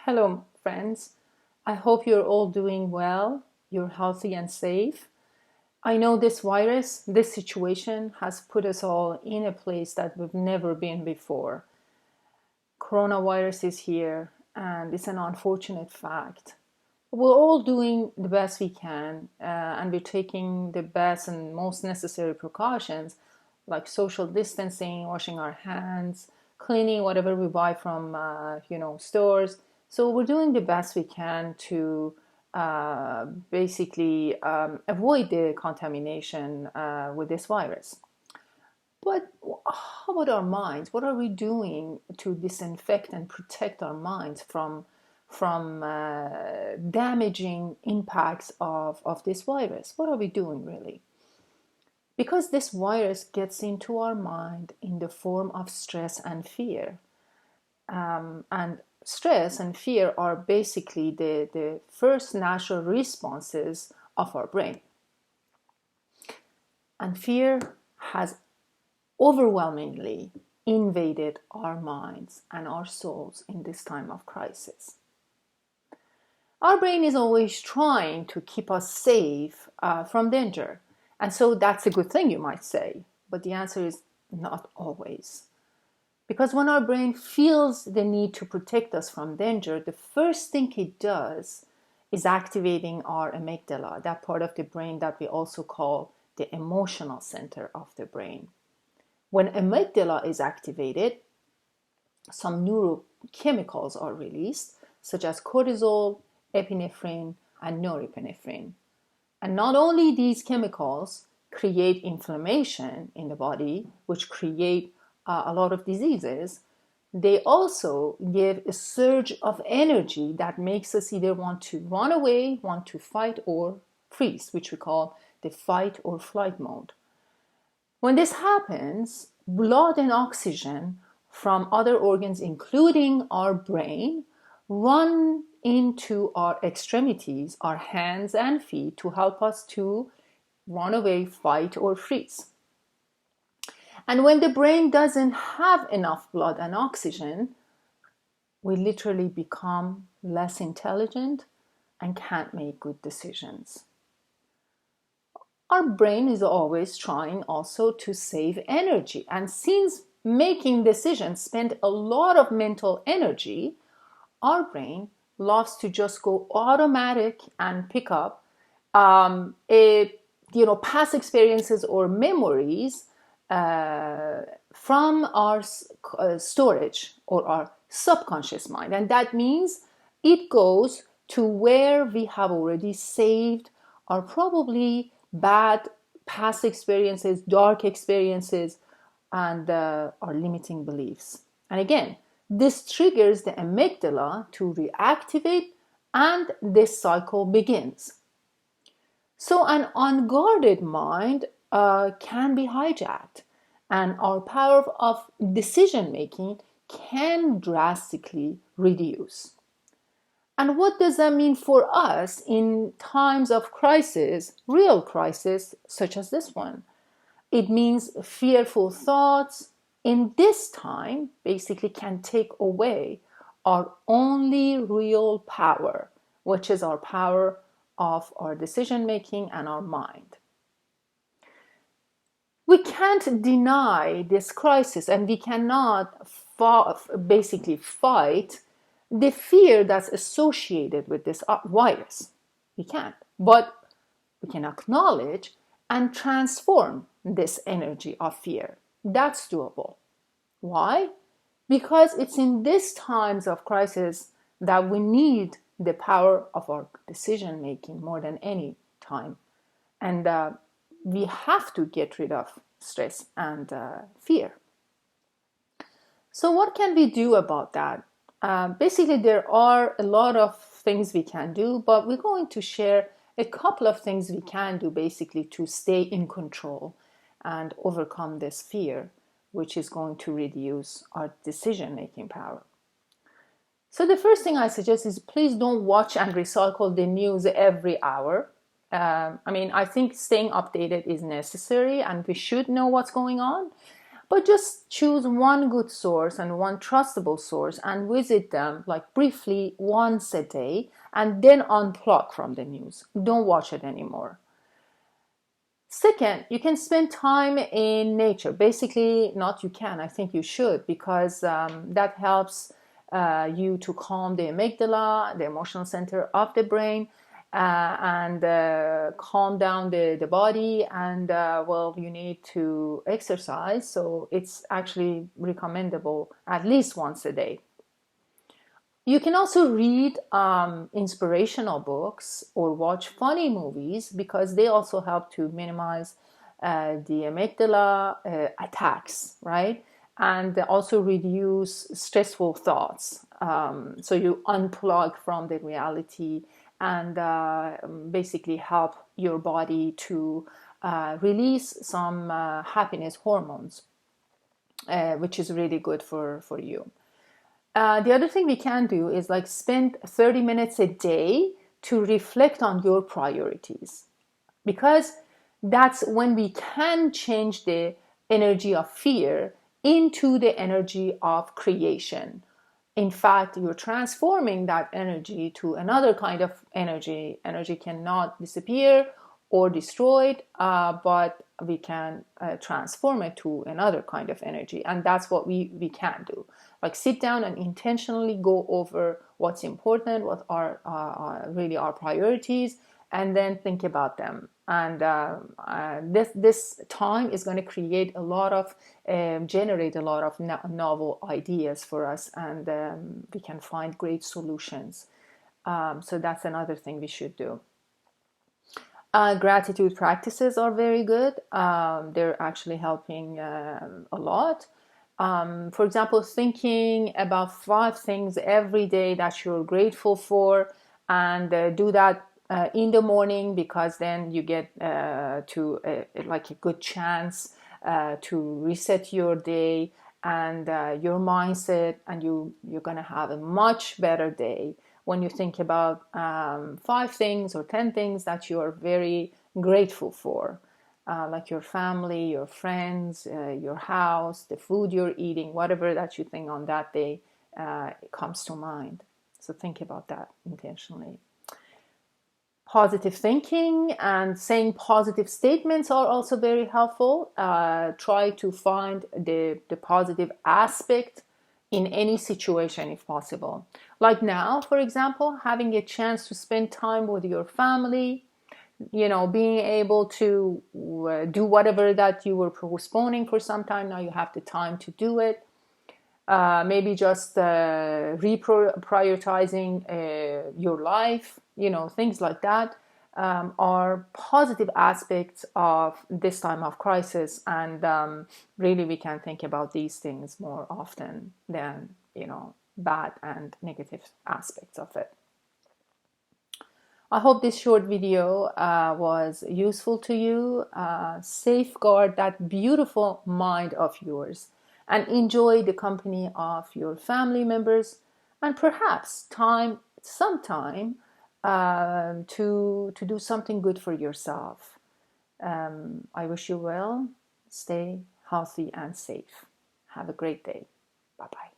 Hello, friends. I hope you're all doing well, you're healthy and safe. I know this virus, this situation has put us all in a place that we've never been before. Coronavirus is here, and it's an unfortunate fact. We're all doing the best we can, and we're taking the best and most necessary precautions like social distancing, washing our hands, cleaning whatever we buy from stores. So we're doing the best we can to basically avoid the contamination with this virus. But how about our minds? What are we doing to disinfect and protect our minds from damaging impacts of this virus? What are we doing really? Because this virus gets into our mind in the form of stress and fear. And stress and fear are basically the first natural responses of our brain. And fear has overwhelmingly invaded our minds and our souls in this time of crisis. Our brain is always trying to keep us safe from danger. And so that's a good thing, you might say. But the answer is not always. Because when our brain feels the need to protect us from danger, the first thing it does is activating our amygdala, that part of the brain that we also call the emotional center of the brain. When amygdala is activated, some neurochemicals are released, such as cortisol, epinephrine, and norepinephrine. And not only these chemicals create inflammation in the body, which create a lot of diseases, they also give a surge of energy that makes us either want to run away, want to fight, or freeze, which we call the fight or flight mode. When this happens, blood and oxygen from other organs, including our brain, run into our extremities, our hands and feet, to help us to run away, fight, or freeze. And when the brain doesn't have enough blood and oxygen, we literally become less intelligent and can't make good decisions. Our brain is always trying also to save energy. And since making decisions spend a lot of mental energy, our brain loves to just go automatic and pick up past experiences or memories from our storage or our subconscious mind. And that means it goes to where we have already saved our probably bad past experiences, dark experiences, and our limiting beliefs. And again, this triggers the amygdala to reactivate, and this cycle begins. So an unguarded mind can be hijacked, and our power of decision making can drastically reduce. And what does that mean for us in times of crisis, real crisis, such as this one? It means fearful thoughts in this time basically can take away our only real power, which is our power of our decision making and our mind. We can't deny this crisis, and we cannot basically fight the fear that's associated with this virus. We can't. But we can acknowledge and transform this energy of fear. That's doable. Why? Because it's in these times of crisis that we need the power of our decision making more than any time. And we have to get rid of stress and fear. So what can we do about that? Basically, there are a lot of things we can do, but we're going to share a couple of things we can do basically to stay in control and overcome this fear, which is going to reduce our decision-making power. So the first thing I suggest is please don't watch and recycle the news every hour. I think staying updated is necessary and we should know what's going on. But just choose one good source and one trustable source and visit them like briefly once a day, and then unplug from the news. Don't watch it anymore. Second, you can spend time in nature. Basically, not you can, I think you should, because that helps you to calm the amygdala, the emotional center of the brain, and calm down the body. And well, you need to exercise, so it's actually recommendable at least once a day. You can also read inspirational books or watch funny movies, because they also help to minimize the amygdala attacks, right? And they also reduce stressful thoughts. So you unplug from the reality and basically help your body to release some happiness hormones, which is really good for you. The other thing we can do is like spend 30 minutes a day to reflect on your priorities, because that's when we can change the energy of fear into the energy of creation. In fact, you're transforming that energy to another kind of energy. Energy cannot disappear or destroyed, but we can transform it to another kind of energy. And that's what we can do. Like sit down and intentionally go over what's important, what are really our priorities, and then think about them. And this time is going to create a lot of, generate a lot of novel ideas for us, and we can find great solutions. So that's another thing we should do. Gratitude practices are very good. They're actually helping a lot. For example, thinking about 5 things every day that you're grateful for, and do that in the morning, because then you get to like a good chance to reset your day and your mindset, and you're gonna have a much better day when you think about 5 things or 10 things that you are very grateful for, like your family, your friends, your house, the food you're eating, whatever that you think on that day comes to mind. So think about that intentionally. Positive thinking and saying positive statements are also very helpful. Try to find the positive aspect in any situation if possible. Like now, for example, having a chance to spend time with your family, being able to do whatever that you were postponing for some time, now you have the time to do it. Maybe just reprioritizing your life, things like that are positive aspects of this time of crisis. And really, we can think about these things more often than, bad and negative aspects of it. I hope this short video was useful to you. Safeguard that beautiful mind of yours and enjoy the company of your family members, and perhaps some time to do something good for yourself. I wish you well. Stay healthy and safe. Have a great day. Bye-bye.